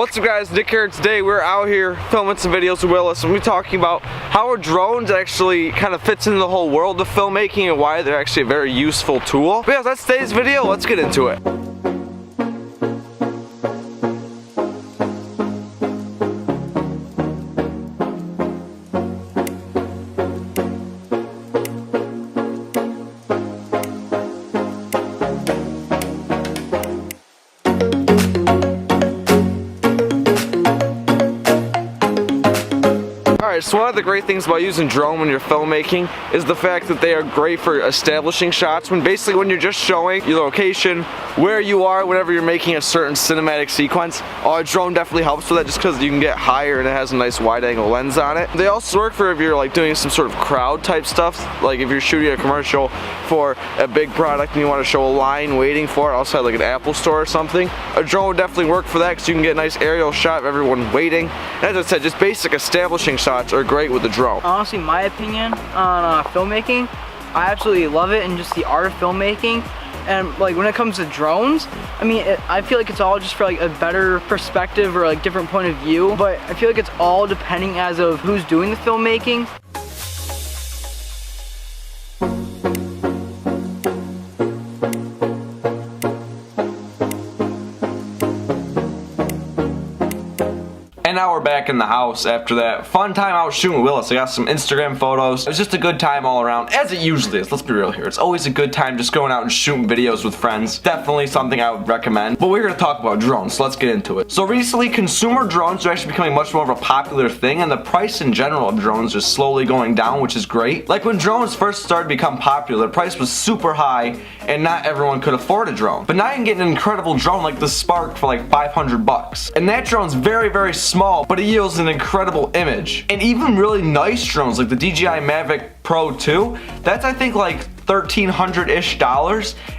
What's up guys, Nick here. Today we're out here filming some videos with Willis and we're talking about how drones actually kind of fits into the whole world of filmmaking and why they're actually a very useful tool. But yeah, that's today's video. Let's get into it. Alright, so one of the great things about using drone when you're filmmaking is the fact that they are great for establishing shots when you're just showing your location, where you are, whenever you're making a certain cinematic sequence. A drone definitely helps with that just because you can get higher and it has a nice wide angle lens on it. They also work for if you're like doing some sort of crowd type stuff, like if you're shooting a commercial for a big product and you want to show a line waiting for it outside like an Apple store or something. A drone would definitely work for that because you can get a nice aerial shot of everyone waiting. And as I said, just basic establishing shots are great with the drone. Honestly, my opinion on filmmaking, I absolutely love it and just the art of filmmaking. And like when it comes to drones, I mean, I feel like it's all just for like a better perspective or like different point of view. But I feel like it's all depending as of who's doing the filmmaking. And now we're back in the house after that fun time out shooting with Willis. I got some Instagram photos. It was just a good time all around, as it usually is. Let's be real here. It's always a good time just going out and shooting videos with friends. Definitely something I would recommend. But we're going to talk about drones, so let's get into it. So recently, consumer drones are actually becoming much more of a popular thing, and the price in general of drones is slowly going down, which is great. Like when drones first started to become popular, the price was super high, and not everyone could afford a drone. But now you can get an incredible drone like the Spark for like 500 bucks. And that drone's very, very small, but it yields an incredible image. And even really nice drones like the DJI Mavic Pro 2, that's I think like $1,300-ish,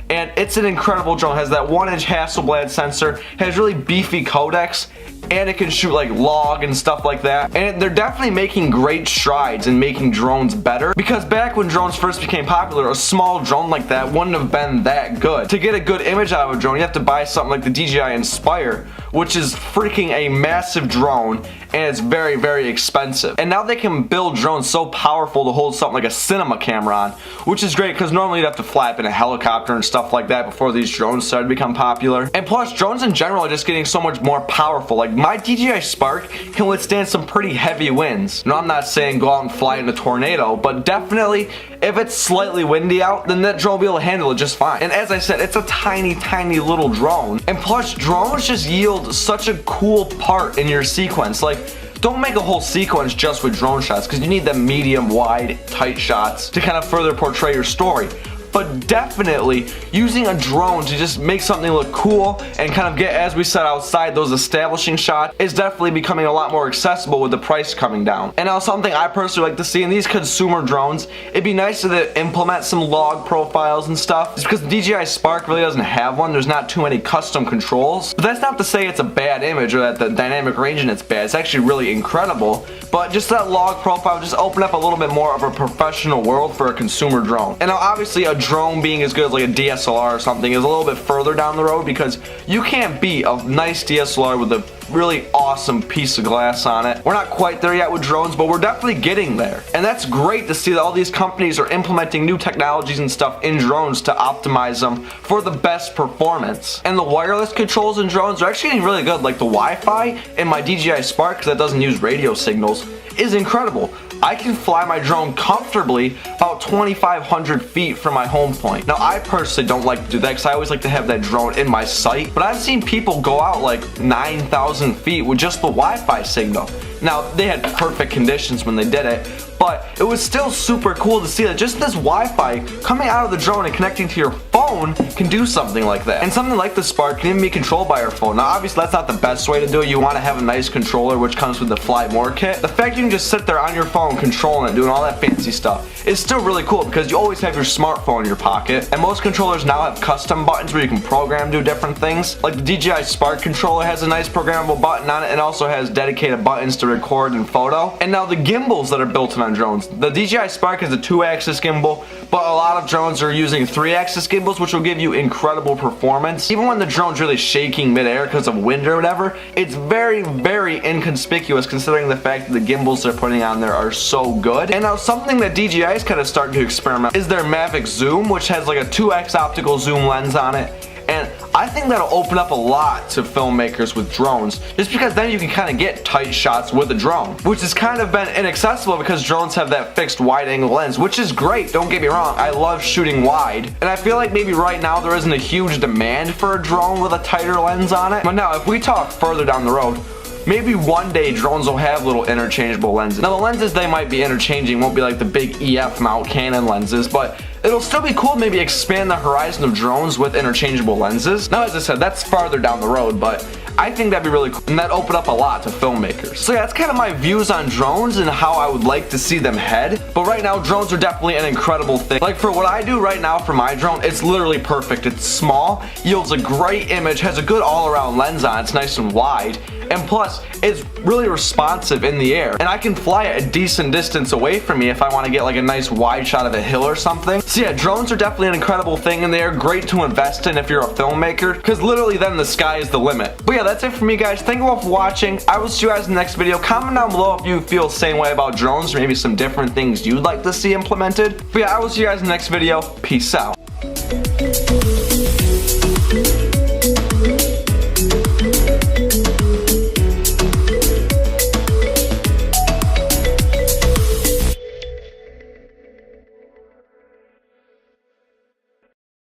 and it's an incredible drone. It has that 1-inch Hasselblad sensor, has really beefy codecs, and it can shoot like log and stuff like that. And they're definitely making great strides in making drones better, because back when drones first became popular, a small drone like that wouldn't have been that good. To get a good image out of a drone, you have to buy something like the DJI Inspire, which is freaking a massive drone, and it's very, very expensive. And now they can build drones so powerful to hold something like a cinema camera on, which is great because normally you'd have to fly up in a helicopter and stuff like that before these drones started to become popular. And plus, drones in general are just getting so much more powerful. Like my DJI Spark can withstand some pretty heavy winds. Now I'm not saying go out and fly in a tornado, but definitely if it's slightly windy out, then that drone will be able to handle it just fine. And as I said, it's a tiny, tiny little drone. And plus, drones just yield such a cool part in your sequence. Like, don't make a whole sequence just with drone shots, because you need the medium, wide, tight shots to kind of further portray your story. But definitely using a drone to just make something look cool and kind of get, as we said outside, those establishing shots is definitely becoming a lot more accessible with the price coming down. And now something I personally like to see in these consumer drones, it'd be nice to implement some log profiles and stuff, just because the DJI Spark really doesn't have one. There's not too many custom controls. But that's not to say it's a bad image or that the dynamic range in it's bad. It's actually really incredible. But just that log profile just open up a little bit more of a professional world for a consumer drone. And now obviously a drone being as good as like a DSLR or something is a little bit further down the road, because you can't beat a nice DSLR with a really awesome piece of glass on it. We're not quite there yet with drones, but we're definitely getting there. And that's great to see that all these companies are implementing new technologies and stuff in drones to optimize them for the best performance. And the wireless controls in drones are actually getting really good. Like the Wi-Fi in my DJI Spark, because that doesn't use radio signals, is incredible. I can fly my drone comfortably about 2,500 feet from my home point. Now, I personally don't like to do that because I always like to have that drone in my sight, but I've seen people go out like 9,000 feet with just the Wi-Fi signal. Now, they had perfect conditions when they did it, but it was still super cool to see that just this Wi-Fi coming out of the drone and connecting to your phone can do something like that. And something like the Spark can even be controlled by your phone. Now, obviously, that's not the best way to do it. You want to have a nice controller, which comes with the Fly More kit. The fact you can just sit there on your phone controlling it, doing all that fancy stuff, is still really cool because you always have your smartphone in your pocket. And most controllers now have custom buttons where you can program do different things. Like the DJI Spark controller has a nice programmable button on it and also has dedicated buttons to record and photo. And now the gimbals that are built in on drones. The DJI Spark is a 2-axis gimbal, but a lot of drones are using 3-axis gimbal gimbals, which will give you incredible performance. Even when the drone's really shaking midair because of wind or whatever, it's very, very inconspicuous considering the fact that the gimbals they're putting on there are so good. And now something that DJI is kind of starting to experiment is their Mavic Zoom, which has like a 2x optical zoom lens on it. And I think that'll open up a lot to filmmakers with drones, just because then you can kind of get tight shots with a drone, which has kind of been inaccessible because drones have that fixed wide angle lens, which is great, don't get me wrong, I love shooting wide, and I feel like maybe right now there isn't a huge demand for a drone with a tighter lens on it. But now if we talk further down the road, maybe one day drones will have little interchangeable lenses. Now the lenses they might be interchanging won't be like the big EF mount Canon lenses, but it'll still be cool to maybe expand the horizon of drones with interchangeable lenses. Now as I said, that's farther down the road, but I think that'd be really cool and that'd open up a lot to filmmakers. So yeah, that's kind of my views on drones and how I would like to see them head. But right now, drones are definitely an incredible thing. Like for what I do right now for my drone, it's literally perfect. It's small, yields a great image, has a good all-around lens on, it's nice and wide, and plus, it's really responsive in the air. And I can fly it a decent distance away from me if I want to get like a nice wide shot of a hill or something. So yeah, drones are definitely an incredible thing and they are great to invest in if you're a filmmaker, because literally then the sky is the limit. But yeah, that's it for me guys. Thank you all for watching. I will see you guys in the next video. Comment down below if you feel the same way about drones or maybe some different things you'd like to see implemented. But yeah, I will see you guys in the next video. Peace out.